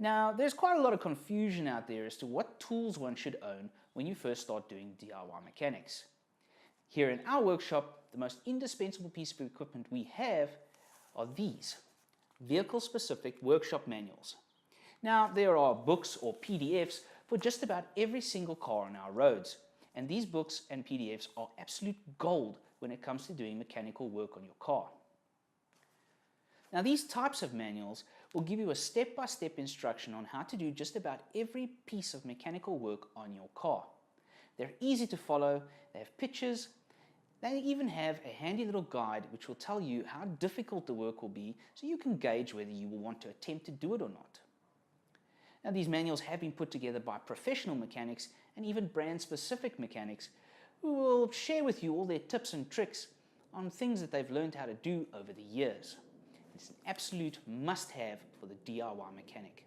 Now, there's quite a lot of confusion out there as to what tools one should own when you first start doing DIY mechanics. Here in our workshop, the most indispensable piece of equipment we have are these vehicle-specific workshop manuals. Now, there are books or PDFs for just about every single car on our roads, and these books and PDFs are absolute gold when it comes to doing mechanical work on your car. Now, these types of manuals will give you a step-by-step instruction on how to do just about every piece of mechanical work on your car. They're easy to follow, they have pictures, they even have a handy little guide which will tell you how difficult the work will be so you can gauge whether you will want to attempt to do it or not. Now, these manuals have been put together by professional mechanics and even brand-specific mechanics who will share with you all their tips and tricks on things that they've learned how to do over the years. It's an absolute must-have for the DIY mechanic.